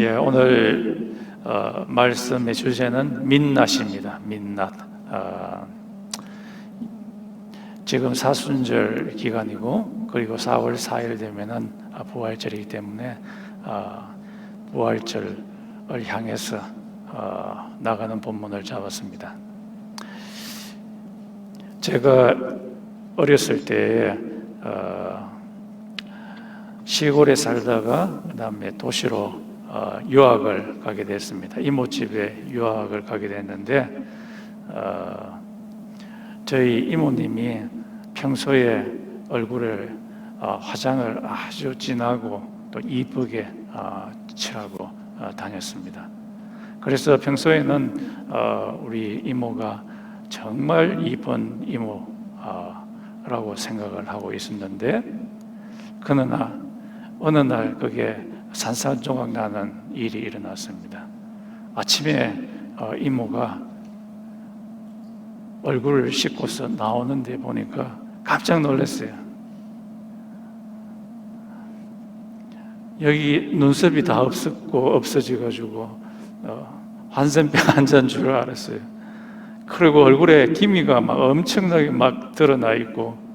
오늘 말씀의 주제는 민낯입니다. 민낯. 지금 사순절 기간이고, 그리고 4월 4일 되면은 부활절이기 때문에 부활절을 향해서 나가는 본문을 잡았습니다. 제가 어렸을 때 시골에 살다가 그다음에 도시로 유학을 가게 됐습니다. 이모집에 유학을 가게 됐는데 저희 이모님이 평소에 얼굴을 화장을 아주 진하고 또 이쁘게 칠하고 다녔습니다. 그래서 평소에는 우리 이모가 정말 이쁜 이모라고 생각을 하고 있었는데, 그러나 어느 날 그게 산산조각 나는 일이 일어났습니다. 아침에 이모가 얼굴을 씻고서 나오는데 보니까 깜짝 놀랐어요. 여기 눈썹이 다 없어져가지고 한센병 환자인 줄 알았어요. 그리고 얼굴에 기미가 막 엄청나게 막 드러나 있고,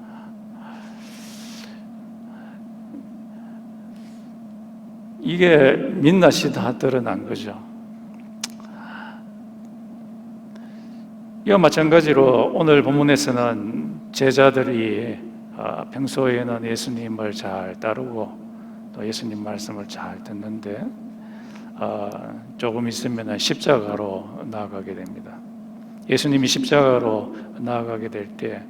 이게 민낯이 다 드러난 거죠. 이와 마찬가지로 오늘 본문에서는 제자들이 평소에는 예수님을 잘 따르고 또 예수님 말씀을 잘 듣는데 조금 있으면 십자가로 나아가게 됩니다. 예수님이 십자가로 나아가게 될 때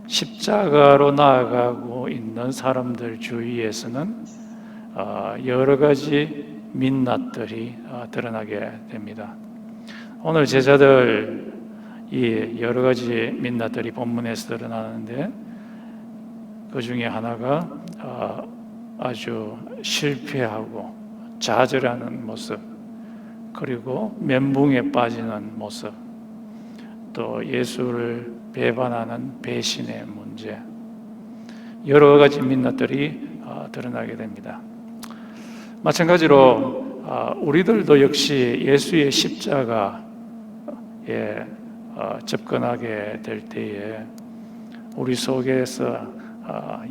십자가로 나아가고 있는 사람들 주위에서는 여러 가지 민낯들이 드러나게 됩니다. 오늘 제자들 이 여러 가지 민낯들이 본문에서 드러나는데, 그 중에 하나가 아주 실패하고 좌절하는 모습, 그리고 멘붕에 빠지는 모습, 또 예수를 배반하는 배신의 문제, 여러 가지 민낯들이 드러나게 됩니다. 마찬가지로 우리들도 역시 예수의 십자가에 접근하게 될 때에 우리 속에서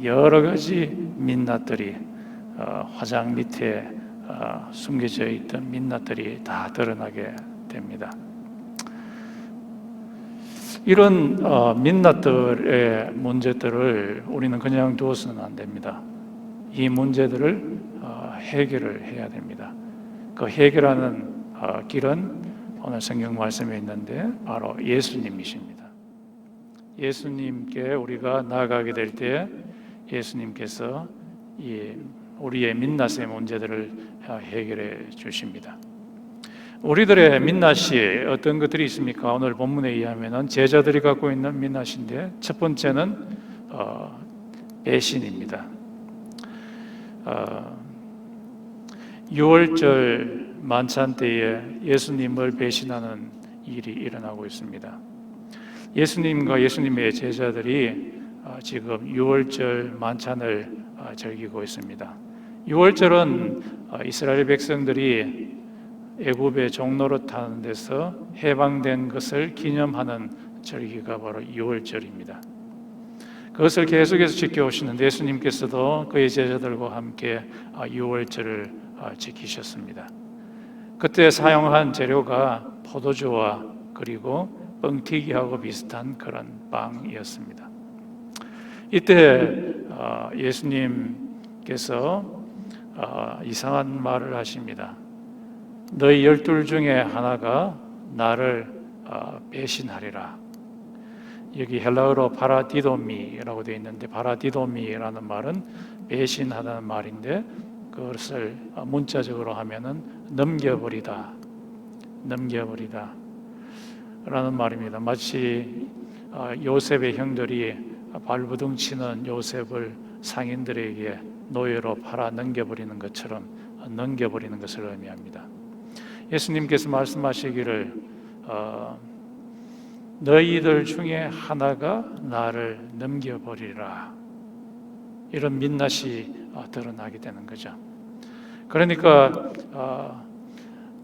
여러 가지 민낯들이, 화장 밑에 숨겨져 있던 민낯들이 다 드러나게 됩니다. 이런 민낯들의 문제들을 우리는 그냥 두어서는 안 됩니다. 이 문제들을 해결을 해야 됩니다. 그 해결하는 길은 오늘 성경 말씀에 있는데 바로 예수님이십니다. 예수님께 우리가 나아가게 될 때 예수님께서 우리의 민낯의 문제들을 해결해 주십니다. 우리들의 민낯이 어떤 것들이 있습니까? 오늘 본문에 의하면 제자들이 갖고 있는 민낯인데, 첫 번째는 배신입니다. 유월절 만찬 때에 예수님을 배신하는 일이 일어나고 있습니다. 예수님과 예수님의 제자들이 지금 유월절 만찬을 즐기고 있습니다. 유월절은 이스라엘 백성들이 애굽의 종노릇하는 데서 해방된 것을 기념하는 절기가 바로 유월절입니다. 그것을 계속해서 지켜오시는 예수님께서도 그의 제자들과 함께 유월절을 지키셨습니다. 그때 사용한 재료가 포도주와 그리고 뻥튀기하고 비슷한 그런 빵이었습니다. 이때 예수님께서 이상한 말을 하십니다. 너희 12 중에 하나가 나를 배신하리라. 여기 헬라어로 파라디도미라고 되어 있는데, 파라디도미라는 말은 배신하다는 말인데, 그것을 문자적으로 하면은 넘겨버리다 라는 말입니다. 마치 요셉의 형들이 발부둥 치는 요셉을 상인들에게 노예로 팔아 넘겨버리는 것처럼 넘겨버리는 것을 의미합니다. 예수님께서 말씀하시기를 너희들 중에 하나가 나를 넘겨버리라, 이런 민낯이 드러나게 되는 거죠. 그러니까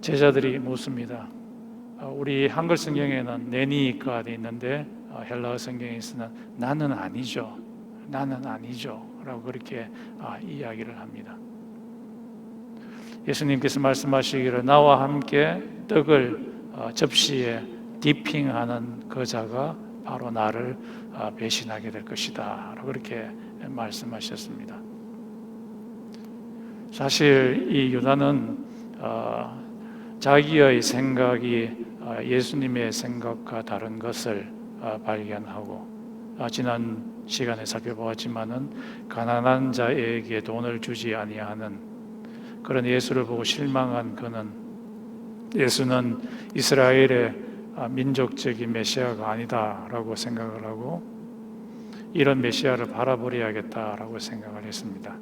제자들이 묻습니다. 우리 한글 성경에는 내니가 돼 있는데 헬라어 성경에서는 나는 아니죠. 나는 아니죠. 라고 그렇게 이야기를 합니다. 예수님께서 말씀하시기를 나와 함께 떡을 접시에 디핑하는 그 자가 바로 나를 배신하게 될 것이다. 라고 그렇게 말씀하셨습니다. 사실 이 유다는 자기의 생각이 예수님의 생각과 다른 것을 발견하고 지난 시간에 살펴보았지만은 가난한 자에게 돈을 주지 아니하는 그런 예수를 보고 실망한 그는 예수는 이스라엘의 민족적인 메시아가 아니다라고 생각을 하고 이런 메시아를 바라버려야겠다라고 생각을 했습니다.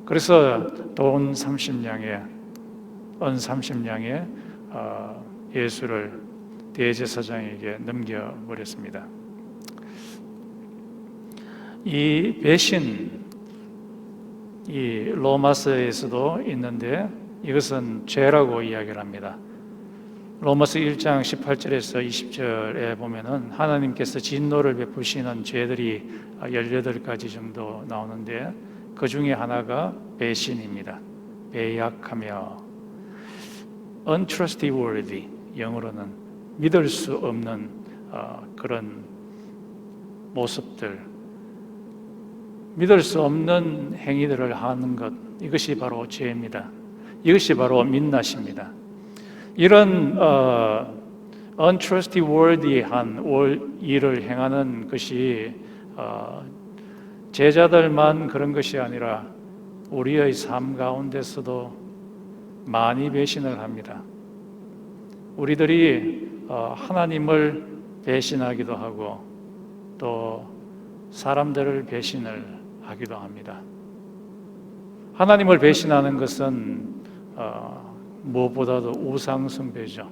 그래서 돈 30냥에 은 30냥에 예수를 대제사장에게 넘겨버렸습니다. 이 배신, 이 로마서에서도 있는데 이것은 죄라고 이야기를 합니다. 로마서 1장 18절에서 20절에 보면은 하나님께서 진노를 베푸시는 죄들이 18가지 정도 나오는데 그 중에 하나가 배신입니다. 배약하며 untrustworthy, 영어로는 믿을 수 없는 그런 모습들, 믿을 수 없는 행위들을 하는 것, 이것이 바로 죄입니다. 이것이 바로 민낯입니다. 이런 untrustworthy한 일을 행하는 것이 제자들만 그런 것이 아니라 우리의 삶 가운데서도 많이 배신을 합니다. 우리들이 하나님을 배신하기도 하고 또 사람들을 배신을 하기도 합니다. 하나님을 배신하는 것은 무엇보다도 우상숭배죠.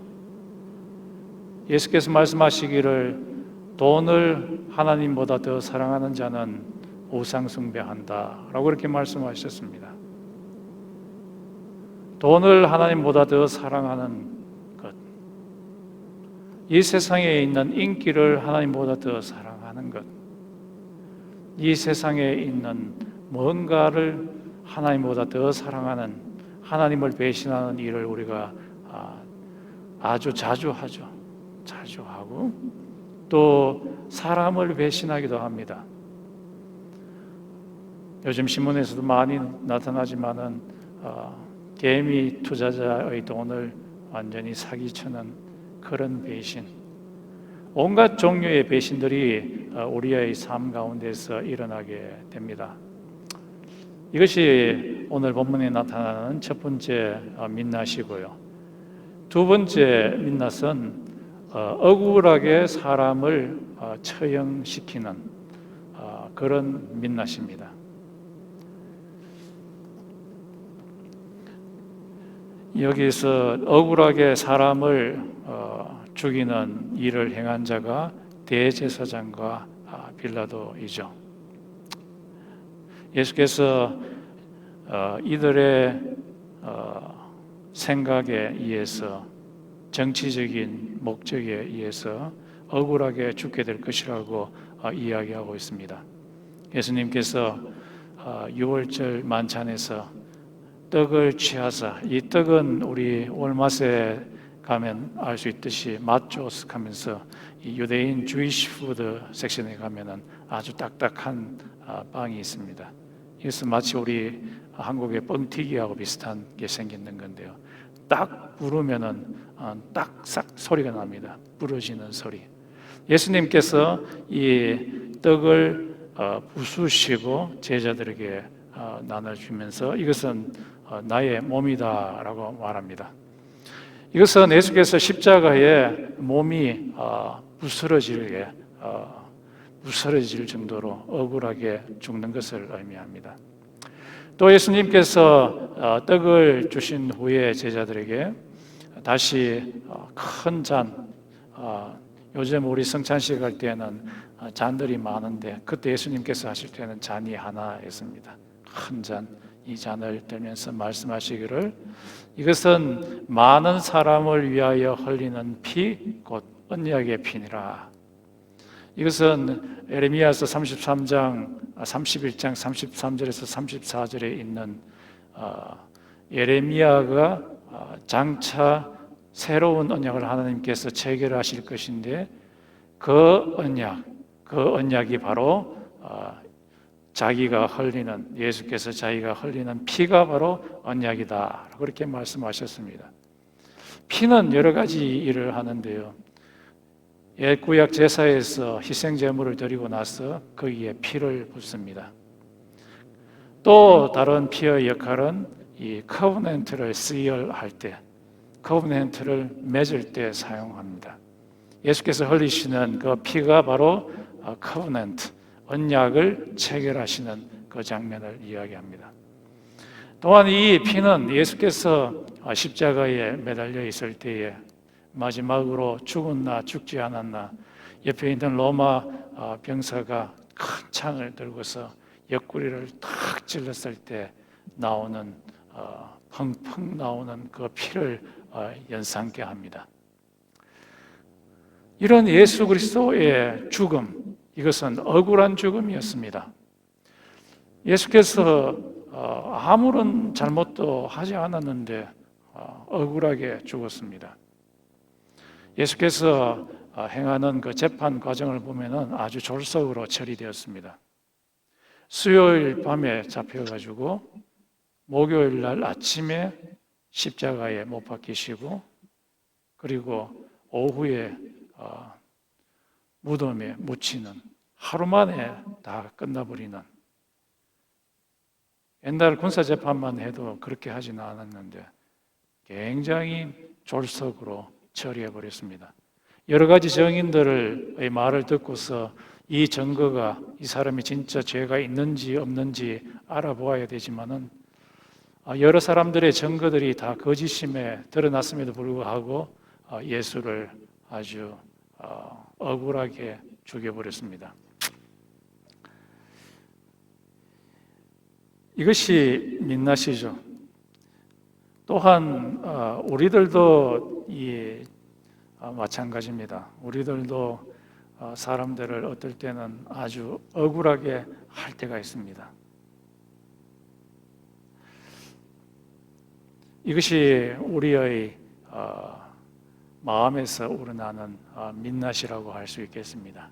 예수께서 말씀하시기를 돈을 하나님보다 더 사랑하는 자는 우상숭배한다 라고 그렇게 말씀하셨습니다. 돈을 하나님보다 더 사랑하는 것, 이 세상에 있는 인기를 하나님보다 더 사랑하는 것, 이 세상에 있는 뭔가를 하나님보다 더 사랑하는, 하나님을 배신하는 일을 우리가 아주 자주 하죠. 자주 하고 또 사람을 배신하기도 합니다. 요즘 신문에서도 많이 나타나지만은 개미 투자자의 돈을 완전히 사기치는 그런 배신, 온갖 종류의 배신들이 우리의 삶 가운데서 일어나게 됩니다. 이것이 오늘 본문에 나타나는 첫 번째 민낯이고요. 두 번째 민낯은 억울하게 사람을 처형시키는 그런 민낯입니다. 여기서 억울하게 사람을 죽이는 일을 행한 자가 대제사장과 빌라도이죠. 예수께서 이들의 생각에 의해서, 정치적인 목적에 의해서 억울하게 죽게 될 것이라고 이야기하고 있습니다. 예수님께서 유월절 만찬에서 떡을 취하사, 이 떡은 우리 월마세 가면 알 수 있듯이 맛조스 하면서 이 유대인 주이시 푸드 섹션에 가면은 아주 딱딱한 빵이 있습니다. 이것은 마치 우리 한국의 뻥튀기하고 비슷한 게 생기는 건데요. 딱 부르면은 딱싹 소리가 납니다. 부러지는 소리. 예수님께서 이 떡을 부수시고 제자들에게 나눠주면서 이것은 나의 몸이다라고 말합니다. 이것은 예수께서 십자가에 몸이 부스러질 정도로 억울하게 죽는 것을 의미합니다. 또 예수님께서 떡을 주신 후에 제자들에게 다시 큰 잔, 요즘 우리 성찬식 할 때는 잔들이 많은데 그때 예수님께서 하실 때는 잔이 하나였습니다. 큰 잔, 이 잔을 들면서 말씀하시기를 이것은 많은 사람을 위하여 흘리는 피 곧 언약의 피니라. 이것은 에레미야서 33장 31장 33절에서 34절에 있는 예레미야가 장차 새로운 언약을 하나님께서 체결하실 것인데 그 언약이 바로 자기가 흘리는 예수께서 자기가 흘리는 피가 바로 언약이다. 그렇게 말씀하셨습니다. 피는 여러 가지 일을 하는데요. 옛 구약 제사에서 희생 제물을 드리고 나서 거기에 피를 붓습니다. 또 다른 피의 역할은 이 커버넌트를 시얼할 때, 커버넌트를 맺을 때 사용합니다. 예수께서 흘리시는 그 피가 바로 커버넌트, 언약을 체결하시는 그 장면을 이야기합니다. 또한 이 피는 예수께서 십자가에 매달려 있을 때에 마지막으로 죽었나 죽지 않았나 옆에 있는 로마 병사가 큰 창을 들고서 옆구리를 탁 찔렀을 때 나오는 펑펑 나오는 그 피를 연상케 합니다. 이런 예수 그리스도의 죽음, 이것은 억울한 죽음이었습니다. 예수께서 아무런 잘못도 하지 않았는데 억울하게 죽었습니다. 예수께서 행하는 그 재판 과정을 보면은 아주 졸속으로 처리되었습니다. 수요일 밤에 잡혀가지고 목요일 날 아침에 십자가에 못 박히시고 그리고 오후에 무덤에 묻히는 하루 만에 다 끝나버리는 옛날 군사재판만 해도 그렇게 하지는 않았는데 굉장히 졸속으로 처리해버렸습니다. 여러 가지 증인들의 말을 듣고서 이 증거가 이 사람이 진짜 죄가 있는지 없는지 알아보아야 되지만은 여러 사람들의 증거들이 다 거짓임에 드러났음에도 불구하고 예수를 아주 억울하게 죽여버렸습니다. 이것이 민낯이죠. 또한 우리들도 마찬가지입니다. 우리들도 사람들을 어떨 때는 아주 억울하게 할 때가 있습니다. 이것이 우리의 마음에서 우러나는 민낯이라고 할 수 있겠습니다.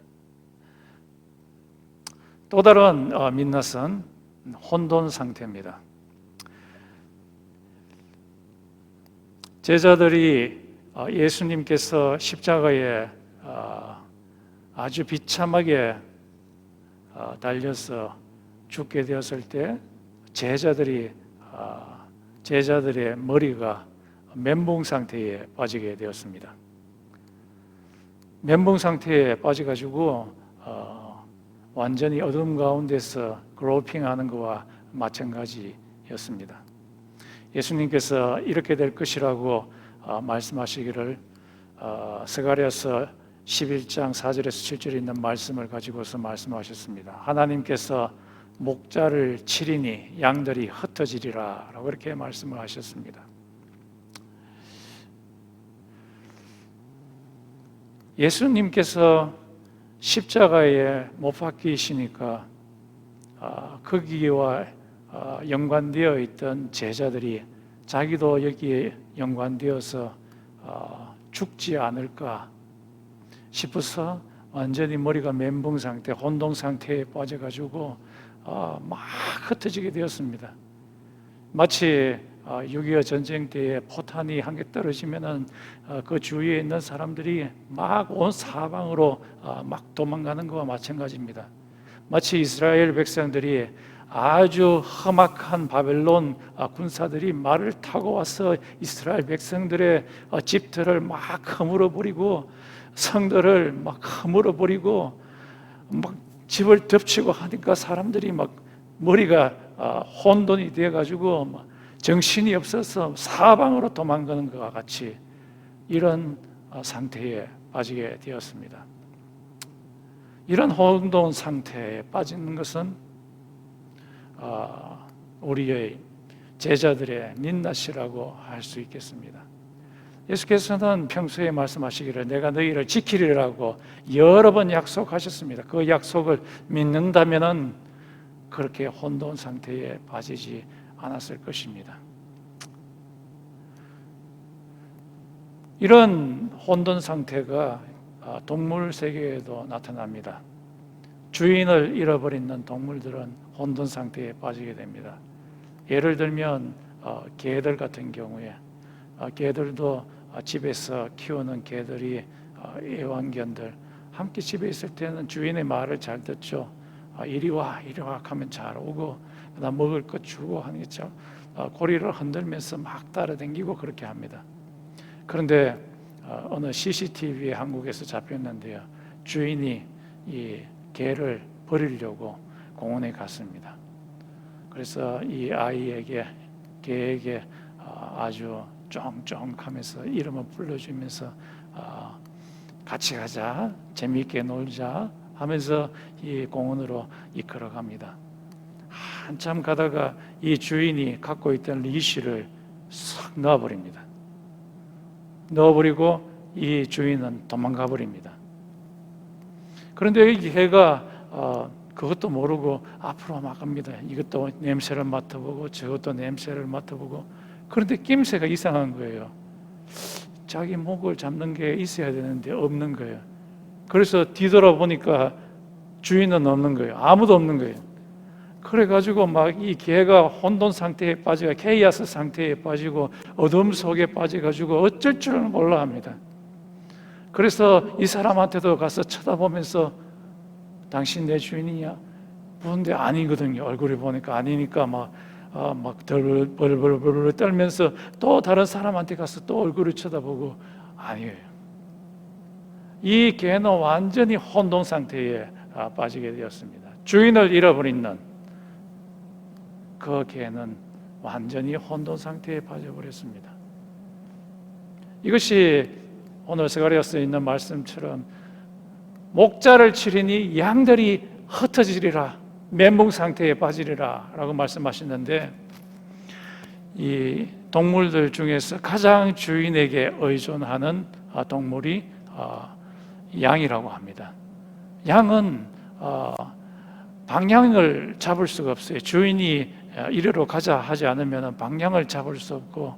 또 다른 민낯은 혼돈 상태입니다. 제자들이 예수님께서 십자가에 아주 비참하게 달려서 죽게 되었을 때 제자들의 머리가 멘붕 상태에 빠지게 되었습니다. 멘붕 상태에 빠져가지고 완전히 어둠 가운데서 그로핑하는 것과 마찬가지였습니다. 예수님께서 이렇게 될 것이라고 말씀하시기를 스가랴서 11장 4절에서 7절에 있는 말씀을 가지고서 말씀하셨습니다. 하나님께서 목자를 치리니 양들이 흩어지리라 라고 이렇게 말씀을 하셨습니다. 예수님께서 십자가에 못 박히시니까 거기와 연관되어 있던 제자들이 자기도 여기에 연관되어서 죽지 않을까 싶어서 완전히 머리가 멘붕 상태, 혼동 상태에 빠져가지고 막 흩어지게 되었습니다. 마치 6.25 전쟁 때에 포탄이 한 개 떨어지면은 그 주위에 있는 사람들이 막 온 사방으로 막 도망가는 것과 마찬가지입니다. 마치 이스라엘 백성들이 아주 험악한 바벨론 군사들이 말을 타고 와서 이스라엘 백성들의 집들을 막 허물어 버리고 성들을 막 허물어 버리고 막 집을 덮치고 하니까 사람들이 막 머리가 혼돈이 되어 가지고 정신이 없어서 사방으로 도망가는 것과 같이 이런 상태에 빠지게 되었습니다. 이런 혼돈 상태에 빠지는 것은 우리의 제자들의 민낯이라고 할 수 있겠습니다. 예수께서는 평소에 말씀하시기를 내가 너희를 지키리라고 여러 번 약속하셨습니다. 그 약속을 믿는다면은 그렇게 혼돈 상태에 빠지지 않았을 것입니다. 이런 혼돈 상태가 동물 세계에도 나타납니다. 주인을 잃어버리는 동물들은 혼돈 상태에 빠지게 됩니다. 예를 들면 개들 같은 경우에 개들도 집에서 키우는 개들이 애완견들 함께 집에 있을 때는 주인의 말을 잘 듣죠. 이리 와 하면 잘 오고 그다음 먹을 것 주고 하는 게 고리를 흔들면서 막 따라다니고 그렇게 합니다. 그런데 어느 CCTV에 한국에서 잡혔는데요. 주인이 이 개를 버리려고 공원에 갔습니다. 그래서 이 아이에게 개에게 아주 쫑쫑하면서 이름을 불러주면서 같이 가자, 재미있게 놀자 하면서 이 공원으로 이끌어갑니다. 한참 가다가 이 주인이 갖고 있던 리시를 싹 놔버립니다. 넣어버리고 이 주인은 도망가 버립니다. 그런데 이 개가 그것도 모르고 앞으로 막 갑니다. 이것도 냄새를 맡아보고 저것도 냄새를 맡아보고. 그런데 낌새가 이상한 거예요. 자기 목을 잡는 게 있어야 되는데 없는 거예요. 그래서 뒤돌아보니까 주인은 없는 거예요. 아무도 없는 거예요. 그래가지고 막 이 개가 혼돈 상태에 빠지고 케이아스 상태에 빠지고 어둠 속에 빠져가지고 어쩔 줄을 몰라 합니다. 그래서 이 사람한테도 가서 쳐다보면서 당신 내 주인이냐? 근데 아니거든요. 얼굴을 보니까 아니니까 막 벌벌 떨면서 또 다른 사람한테 가서 또 얼굴을 쳐다보고 아니에요. 이 개는 완전히 혼돈 상태에 빠지게 되었습니다. 주인을 잃어버리는 그 개는 완전히 혼돈 상태에 빠져버렸습니다. 이것이 오늘 스가랴서에 있는 말씀처럼 목자를 치리니 양들이 흩어지리라, 멘붕 상태에 빠지리라 라고 말씀하시는데, 이 동물들 중에서 가장 주인에게 의존하는 동물이 양이라고 합니다. 양은 방향을 잡을 수가 없어요. 주인이 이리로 가자 하지 않으면 방향을 잡을 수 없고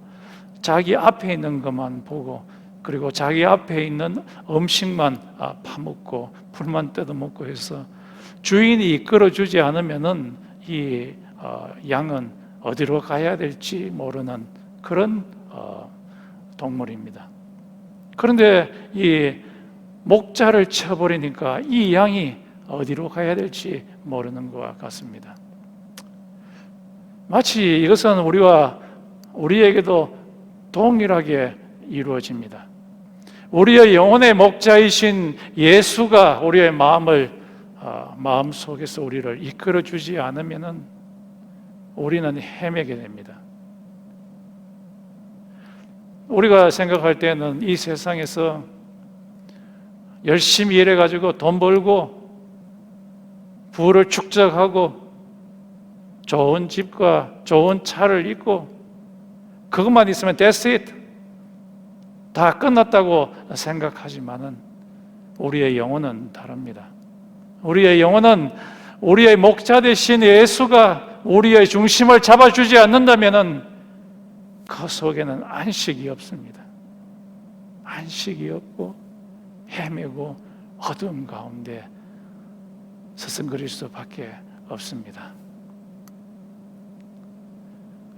자기 앞에 있는 것만 보고 그리고 자기 앞에 있는 음식만 파먹고 풀만 뜯어먹고 해서 주인이 이끌어주지 않으면 이 양은 어디로 가야 될지 모르는 그런 동물입니다. 그런데 이 목자를 쳐버리니까 이 양이 어디로 가야 될지 모르는 것과 같습니다. 마치 이것은 우리에게도 동일하게 이루어집니다. 우리의 영혼의 목자이신 예수가 우리의 마음 속에서 우리를 이끌어 주지 않으면 우리는 헤매게 됩니다. 우리가 생각할 때는 이 세상에서 열심히 일해가지고 돈 벌고 부를 축적하고 좋은 집과 좋은 차를 입고 그것만 있으면 that's it, 다 끝났다고 생각하지만은 우리의 영혼은 다릅니다. 우리의 영혼은 우리의 목자 되신 예수가 우리의 중심을 잡아주지 않는다면은 그 속에는 안식이 없습니다. 안식이 없고 헤매고 어둠 가운데 서성거릴 수밖에 없습니다.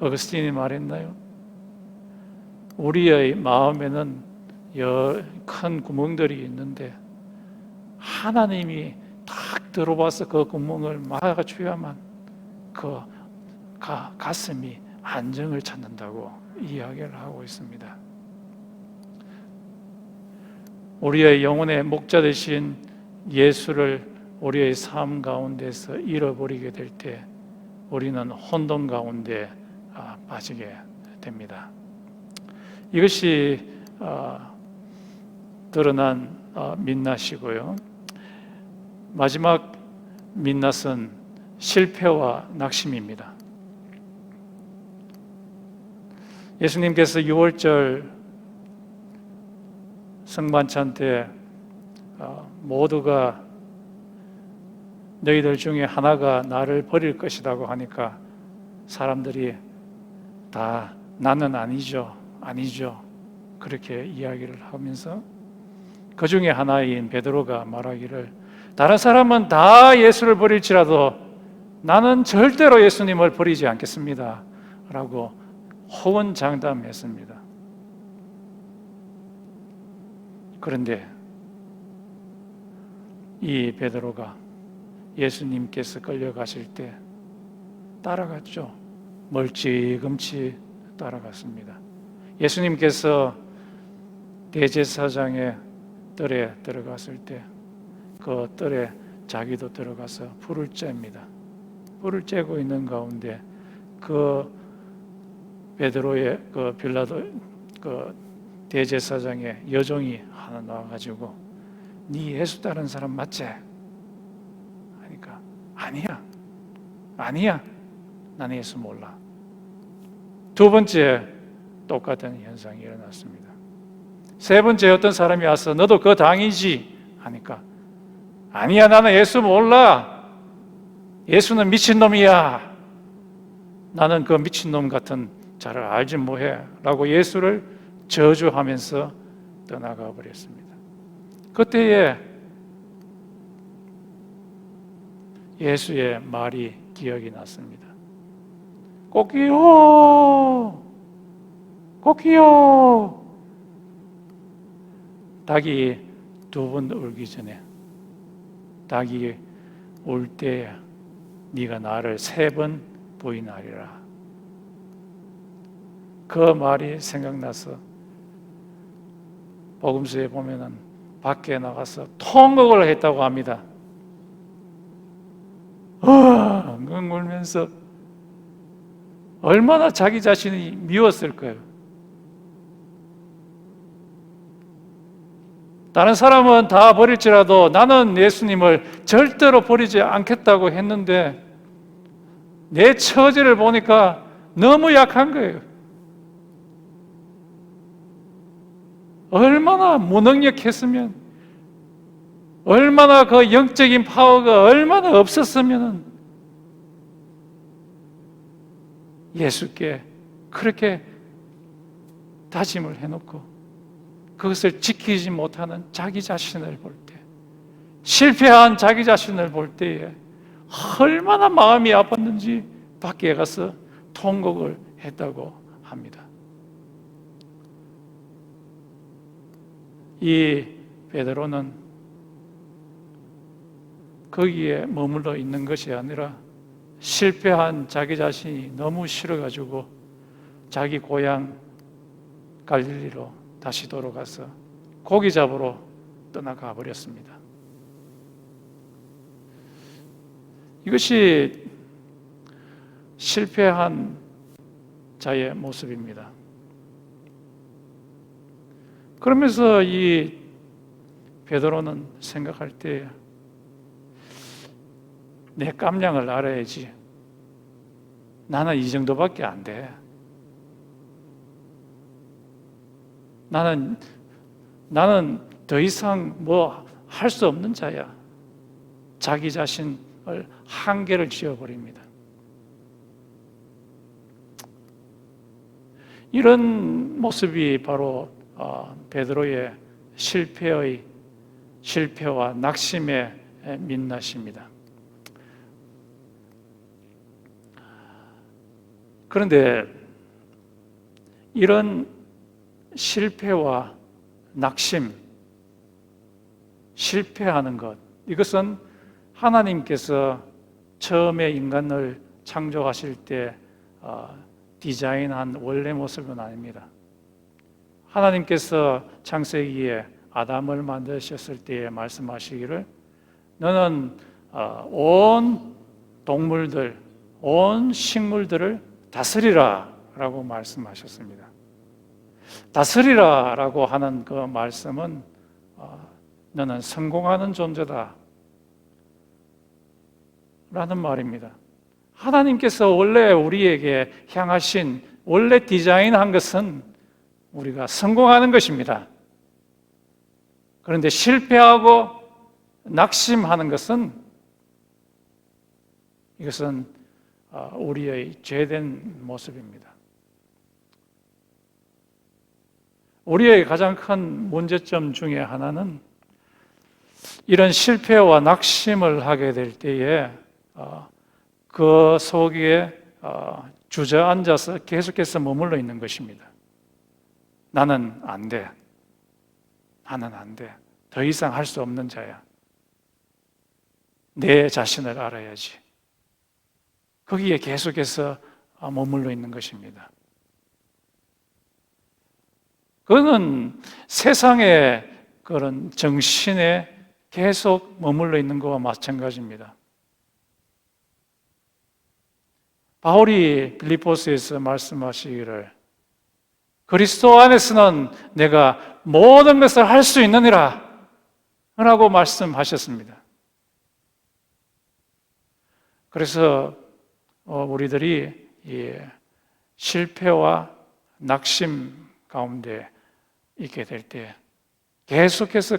어거스틴이 말했나요? 우리의 마음에는 큰 구멍들이 있는데 하나님이 탁 들어와서 그 구멍을 막아줘야만 그 가슴이 안정을 찾는다고 이야기를 하고 있습니다. 우리의 영혼의 목자 되신 예수를 우리의 삶 가운데서 잃어버리게 될 때 우리는 혼돈 가운데 빠지게 됩니다. 이것이 드러난 민낯이고요. 마지막 민낯은 실패와 낙심입니다. 예수님께서 6월절 성만찬 때 모두가 너희들 중에 하나가 나를 버릴 것이라고 하니까 사람들이 다 나는 아니죠, 아니죠 그렇게 이야기를 하면서 그 중에 하나인 베드로가 말하기를 다른 사람은 다 예수를 버릴지라도 나는 절대로 예수님을 버리지 않겠습니다 라고 호언장담했습니다. 그런데 이 베드로가 예수님께서 끌려가실 때 따라갔죠. 멀찌감치 따라갔습니다. 예수님께서 대제사장의 뜰에 들어갔을 때 그 뜰에 자기도 들어가서 불을 쬐입니다. 불을 쬐고 있는 가운데 그 베드로의 그 빌라도 그 대제사장의 여종이 하나 나와가지고 네 예수 따르는 사람 맞지? 하니까 아니야 나는 예수 몰라. 두 번째 똑같은 현상이 일어났습니다. 세 번째 어떤 사람이 와서 너도 그 당이지? 하니까 아니야 나는 예수 몰라. 예수는 미친놈이야. 나는 그 미친놈 같은 자를 알지 뭐해 라고 예수를 저주하면서 떠나가 버렸습니다. 그때에 예수의 말이 기억이 났습니다. 꼭이요 꼭이요. 닭이 두 번 울기 전에 닭이 울 때 네가 나를 세 번 부인하리라. 그 말이 생각나서 복음서에 보면은 밖에 나가서 통곡을 했다고 합니다. 엉엉 울면서 얼마나 자기 자신이 미웠을 거예요. 다른 사람은 다 버릴지라도 나는 예수님을 절대로 버리지 않겠다고 했는데 내 처지를 보니까 너무 약한 거예요. 얼마나 무능력했으면, 얼마나 그 영적인 파워가 얼마나 없었으면 예수께 그렇게 다짐을 해놓고 그것을 지키지 못하는 자기 자신을 볼 때, 실패한 자기 자신을 볼 때에 얼마나 마음이 아팠는지 밖에 가서 통곡을 했다고 합니다. 이 베드로는 거기에 머물러 있는 것이 아니라 실패한 자기 자신이 너무 싫어가지고 자기 고향 갈릴리로 다시 돌아가서 고기 잡으러 떠나가 버렸습니다. 이것이 실패한 자의 모습입니다. 그러면서 이 베드로는 생각할 때 내 깜냥을 알아야지. 나는 이 정도밖에 안 돼. 나는 더 이상 뭐 할 수 없는 자야. 자기 자신을 한계를 지어버립니다. 이런 모습이 바로 베드로의 실패와 낙심의 민낯입니다. 그런데 이런 실패와 낙심, 실패하는 것, 이것은 하나님께서 처음에 인간을 창조하실 때 디자인한 원래 모습은 아닙니다. 하나님께서 창세기에 아담을 만드셨을 때에 말씀하시기를 너는 온 동물들, 온 식물들을 다스리라 라고 말씀하셨습니다. 다스리라 라고 하는 그 말씀은 너는 성공하는 존재다 라는 말입니다. 하나님께서 원래 우리에게 향하신 원래 디자인한 것은 우리가 성공하는 것입니다. 그런데 실패하고 낙심하는 것은 이것은 우리의 죄된 모습입니다. 우리의 가장 큰 문제점 중에 하나는 이런 실패와 낙심을 하게 될 때에 그 속에 주저앉아서 계속해서 머물러 있는 것입니다. 나는 안 돼. 나는 안 돼. 더 이상 할 수 없는 자야. 내 자신을 알아야지. 거기에 계속해서 머물러 있는 것입니다. 그거는 세상의 그런 정신에 계속 머물러 있는 것과 마찬가지입니다. 바울이 빌립보서에서 말씀하시기를 그리스도 안에서는 내가 모든 것을 할 수 있느니라 라고 말씀하셨습니다. 그래서 우리들이 실패와 낙심 가운데 있게 될 때 계속해서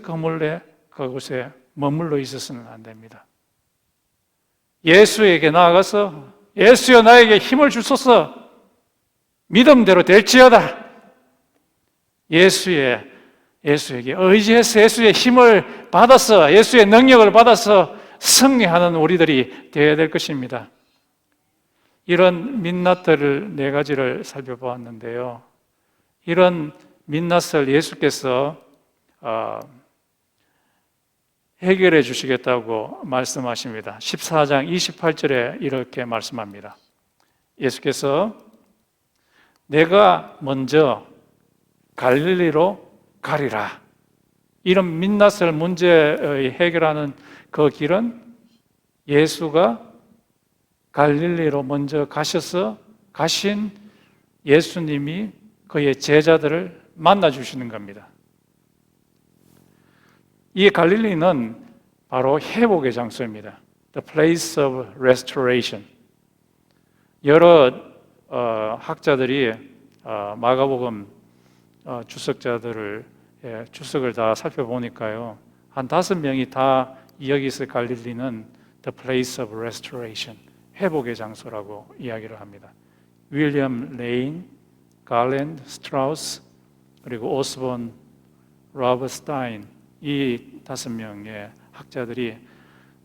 그곳에 머물러 있어서는 안 됩니다. 예수에게 나아가서 예수여 나에게 힘을 주소서 믿음대로 될지어다. 예수에게 의지해서 예수의 힘을 받아서 예수의 능력을 받아서 승리하는 우리들이 되어야 될 것입니다. 이런 민낯들을 네 가지를 살펴보았는데요. 이런 민낯을 예수께서 해결해 주시겠다고 말씀하십니다. 14장 28절에 이렇게 말씀합니다. 예수께서 내가 먼저 갈릴리로 가리라. 이런 민낯을 문제의 해결하는 그 길은 예수가 갈릴리로 먼저 가신 예수님이 그의 제자들을 만나 주시는 겁니다. 이 갈릴리는 바로 회복의 장소입니다. The place of restoration. 여러 학자들이 마가복음 주석자들을 주석을 다 살펴보니까요, 한 5명이 다 여기서 갈릴리는 The place of restoration, 회복의 장소라고 이야기를 합니다. 윌리엄 레인, 갈랜드, 스트라우스, 그리고 오스본, 로버트 스타인, 이 5명의 학자들이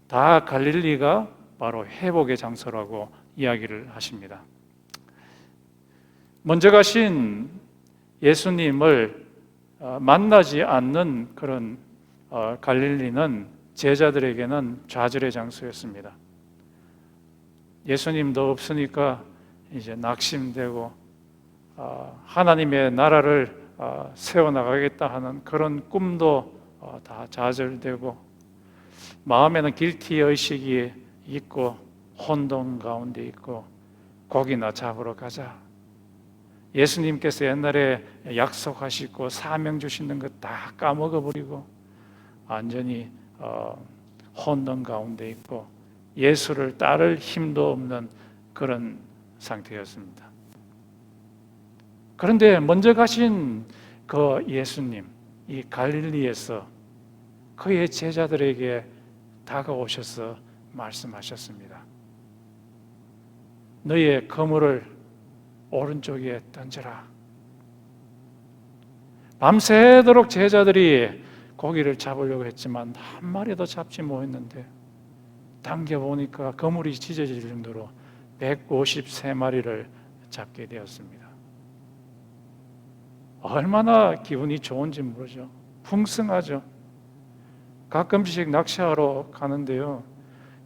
다 갈릴리가 바로 회복의 장소라고 이야기를 하십니다. 먼저 가신 예수님을 만나지 않는 그런 갈릴리는 제자들에게는 좌절의 장소였습니다. 예수님도 없으니까 이제 낙심되고 하나님의 나라를 세워나가겠다 하는 그런 꿈도 다 좌절되고 마음에는 길티 의식이 있고 혼돈 가운데 있고 고기나 잡으러 가자. 예수님께서 옛날에 약속하시고 사명 주시는 것 다 까먹어버리고 완전히 혼돈 가운데 있고 예수를 따를 힘도 없는 그런 상태였습니다. 그런데 먼저 가신 그 예수님, 이 갈릴리에서 그의 제자들에게 다가오셔서 말씀하셨습니다. 너희의 그물을 오른쪽에 던져라. 밤새도록 제자들이 고기를 잡으려고 했지만 한 마리도 잡지 못했는데 당겨보니까 그물이 찢어질 정도로 153마리를 잡게 되었습니다. 얼마나 기분이 좋은지 모르죠. 풍성하죠. 가끔씩 낚시하러 가는데요,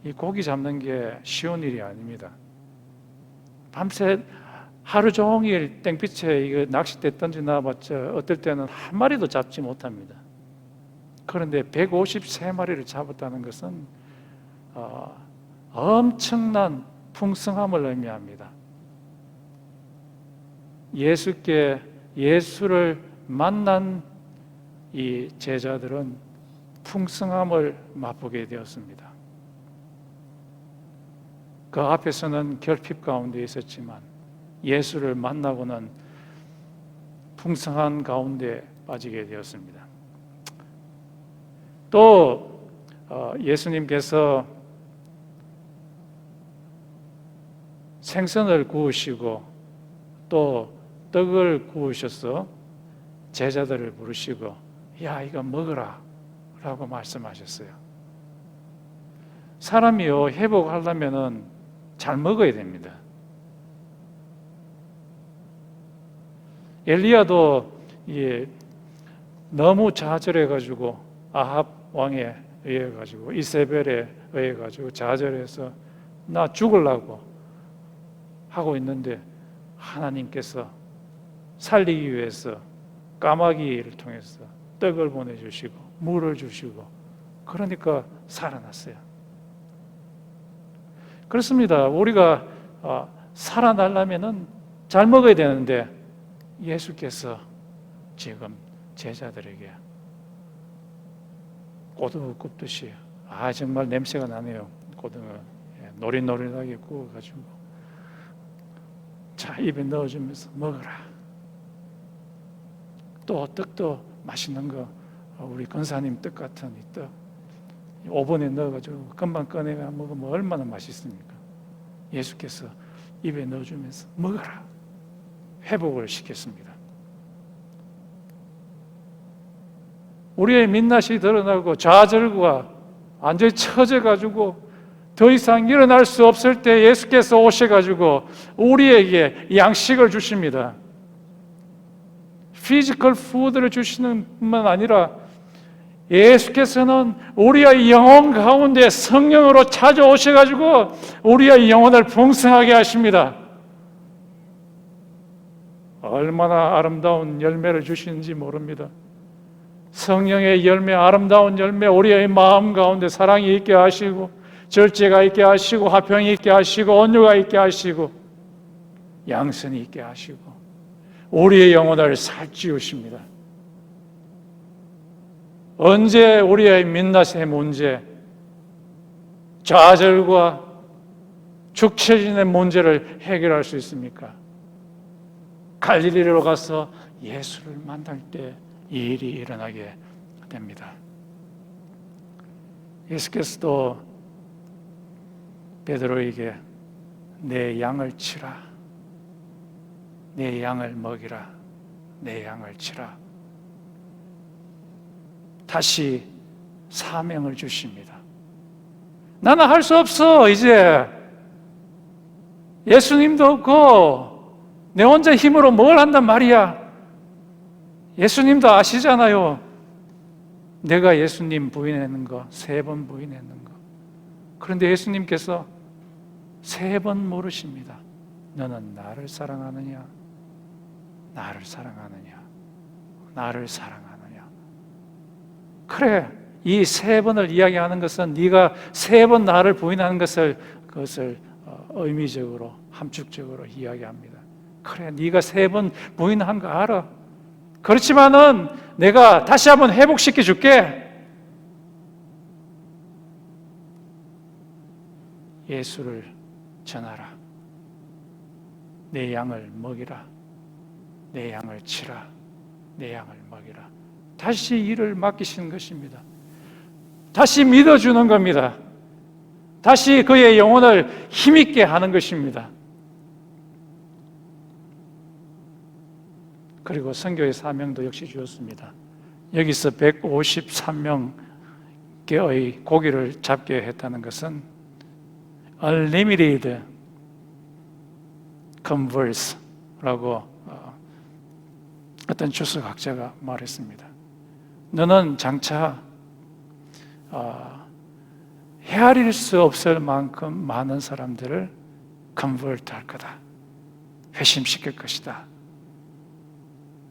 이 고기 잡는 게 쉬운 일이 아닙니다. 밤새 하루 종일 땡빛에 이거 낚싯대 던져 놔봤자 어떨 때는 한 마리도 잡지 못합니다. 그런데 153마리를 잡았다는 것은 엄청난 풍성함을 의미합니다. 예수를 만난 이 제자들은 풍성함을 맛보게 되었습니다. 그 앞에서는 결핍 가운데 있었지만 예수를 만나고는 풍성한 가운데 빠지게 되었습니다. 또 예수님께서 생선을 구우시고 또 떡을 구우셔서 제자들을 부르시고 야, 이거 먹어라 라고 말씀하셨어요. 사람이요, 회복하려면 잘 먹어야 됩니다. 엘리야도 너무 좌절해가지고 아합 왕에 의해가지고 이세벨에 의해가지고 좌절해서 나 죽으려고 하고 있는데 하나님께서 살리기 위해서 까마귀를 통해서 떡을 보내주시고 물을 주시고 그러니까 살아났어요. 그렇습니다. 우리가 살아나려면 잘 먹어야 되는데 예수께서 지금 제자들에게 고등어 굽듯이 정말 냄새가 나네요. 고등어 노릇노릇하게 구워가지고 자, 입에 넣어주면서 먹어라. 또 떡도 맛있는 거 우리 권사님 떡 같은 이 떡 오븐에 넣어가지고 금방 꺼내가 먹으면 얼마나 맛있습니까? 예수께서 입에 넣어주면서 먹어라. 회복을 시켰습니다. 우리의 민낯이 드러나고 좌절과 완전히 처져가지고 더 이상 일어날 수 없을 때 예수께서 오셔가지고 우리에게 양식을 주십니다. 피지컬 푸드를 주시는 뿐만 아니라 예수께서는 우리의 영혼 가운데 성령으로 찾아오셔가지고 우리의 영혼을 풍성하게 하십니다. 얼마나 아름다운 열매를 주시는지 모릅니다. 성령의 열매, 아름다운 열매, 우리의 마음 가운데 사랑이 있게 하시고 절제가 있게 하시고 화평이 있게 하시고 온유가 있게 하시고 양선이 있게 하시고 우리의 영혼을 살찌우십니다. 언제 우리의 민낯의 문제, 좌절과 축 처지는 문제를 해결할 수 있습니까? 갈릴리로 가서 예수를 만날 때 이 일이 일어나게 됩니다. 예수께서도 베드로에게 내 양을 치라, 내 양을 먹이라, 내 양을 치라. 다시 사명을 주십니다. 나는 할 수 없어. 이제 예수님도 없고 내 혼자 힘으로 뭘 한단 말이야. 예수님도 아시잖아요. 내가 예수님 부인하는 거 3번 부인하는 거. 그런데 예수님께서 3번 물으십니다. 너는 나를 사랑하느냐? 나를 사랑하느냐? 나를 사랑하느냐? 그래, 이 3번을 이야기하는 것은 네가 3번 나를 부인하는 그것을 의미적으로 함축적으로 이야기합니다. 그래, 네가 3번 부인한 거 알아. 그렇지만은 내가 다시 한번 회복시켜 줄게. 예수를 전하라. 내 양을 먹이라. 내 양을 치라. 내 양을 먹이라. 다시 일을 맡기시는 것입니다. 다시 믿어주는 겁니다. 다시 그의 영혼을 힘있게 하는 것입니다. 그리고 선교의 사명도 역시 주었습니다. 여기서 153명의 고기를 잡게 했다는 것은 Unlimited Converse라고 어떤 주석학자가 말했습니다. 너는 장차 헤아릴 수 없을 만큼 많은 사람들을 컨버트 할 거다. 회심시킬 것이다.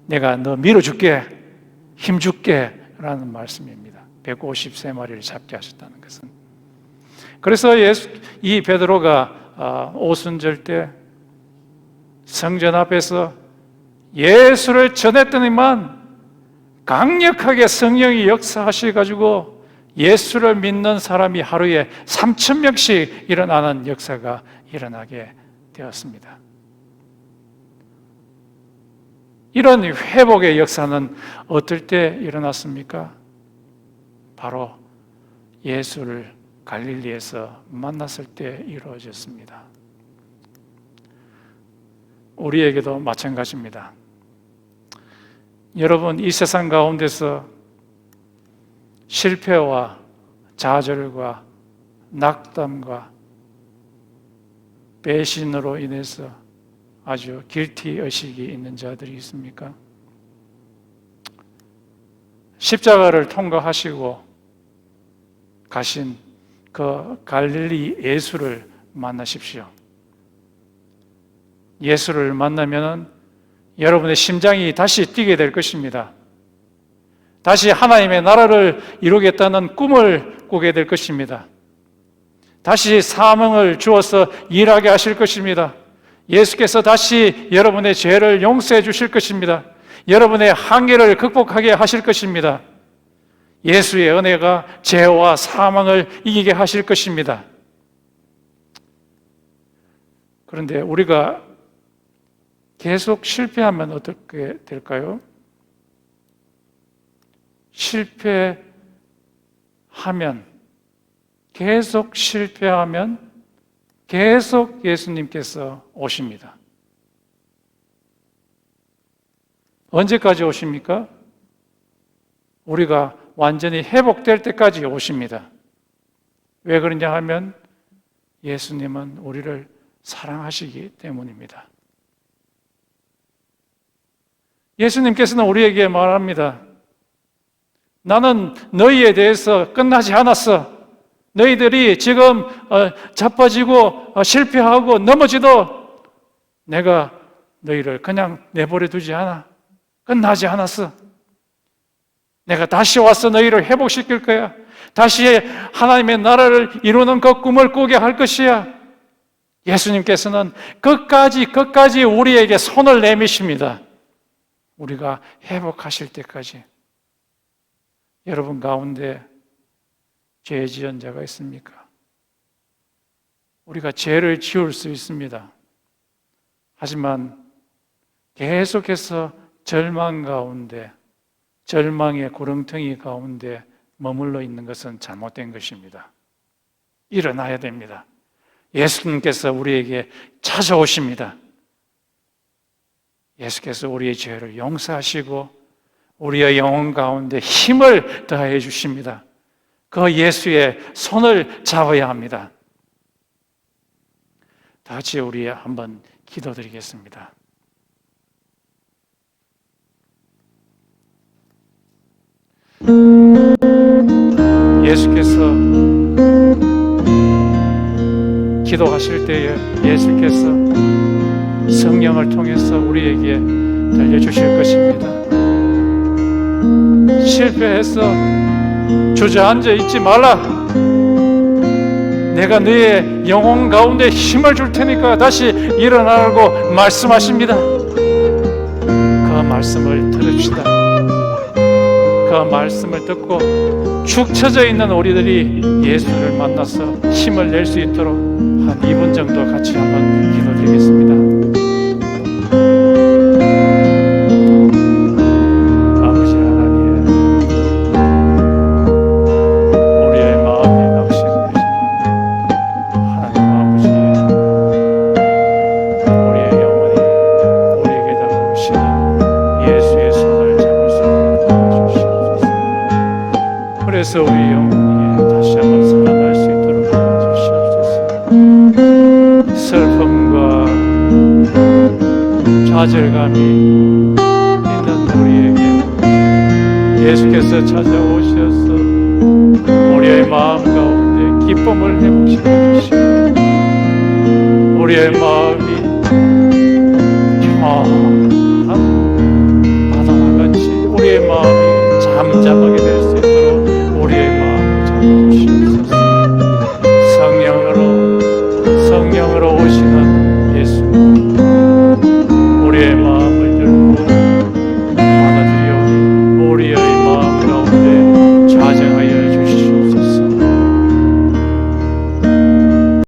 내가 너 밀어줄게, 힘줄게 라는 말씀입니다. 153마리를 잡게 하셨다는 것은. 그래서 이 베드로가 오순절 때 성전 앞에서 예수를 전했더니만 강력하게 성령이 역사하셔가지고 예수를 믿는 사람이 하루에 3,000명씩 일어나는 역사가 일어나게 되었습니다. 이런 회복의 역사는 어떨 때 일어났습니까? 바로 예수를 갈릴리에서 만났을 때 이루어졌습니다. 우리에게도 마찬가지입니다. 여러분, 이 세상 가운데서 실패와 좌절과 낙담과 배신으로 인해서 아주 길티 의식이 있는 자들이 있습니까? 십자가를 통과하시고 가신 그 갈릴리 예수를 만나십시오. 예수를 만나면 여러분의 심장이 다시 뛰게 될 것입니다. 다시 하나님의 나라를 이루겠다는 꿈을 꾸게 될 것입니다. 다시 사명을 주어서 일하게 하실 것입니다. 예수께서 다시 여러분의 죄를 용서해 주실 것입니다. 여러분의 한계를 극복하게 하실 것입니다. 예수의 은혜가 죄와 사망을 이기게 하실 것입니다. 그런데 우리가 계속 실패하면 어떻게 될까요? 계속 실패하면 계속 예수님께서 오십니다. 언제까지 오십니까? 우리가 완전히 회복될 때까지 오십니다. 왜 그러냐 하면 예수님은 우리를 사랑하시기 때문입니다. 예수님께서는 우리에게 말합니다. 나는 너희에 대해서 끝나지 않았어. 너희들이 지금 자빠지고 실패하고 넘어지도 내가 너희를 그냥 내버려 두지 않아. 끝나지 않았어. 내가 다시 와서 너희를 회복시킬 거야. 다시 하나님의 나라를 이루는 그 꿈을 꾸게 할 것이야. 예수님께서는 끝까지 우리에게 손을 내미십니다. 우리가 회복하실 때까지. 여러분 가운데 죄 지은 자가 있습니까? 우리가 죄를 지을 수 있습니다. 하지만 계속해서 절망 가운데, 절망의 구렁텅이 가운데 머물러 있는 것은 잘못된 것입니다. 일어나야 됩니다. 예수님께서 우리에게 찾아오십니다. 예수께서 우리의 죄를 용서하시고 우리의 영혼 가운데 힘을 더해 주십니다. 그 예수의 손을 잡아야 합니다. 다 같이 우리 한번 기도드리겠습니다. 예수께서 기도하실 때에 예수께서 성령을 통해서 우리에게 들려주실 것입니다. 실패해서 주저앉아 있지 말라. 내가 너의 영혼 가운데 힘을 줄 테니까 다시 일어나라고 말씀하십니다. 그 말씀을 들읍시다. 그 말씀을 듣고 축 처져 있는 우리들이 예수를 만나서 힘을 낼 수 있도록 한 2분 정도 같이 한번 기도드리겠습니다. 아버지 하나님, 우리의 마음이 낙심되지만 하나님 아버지, 우리의 영혼이 우리에게 다가오시는 예수의 손을 잡을 수 있도록 도와주시옵소서. 그래서 우리 영혼이 다시 한번 살아날 수 있도록 도와주시옵소서. 슬픔과 좌절감이 있는 우리에게 예수께서 찾아오셔서 우리의 마음 가운데 기쁨을 회복시켜 주시고 우리의 마음이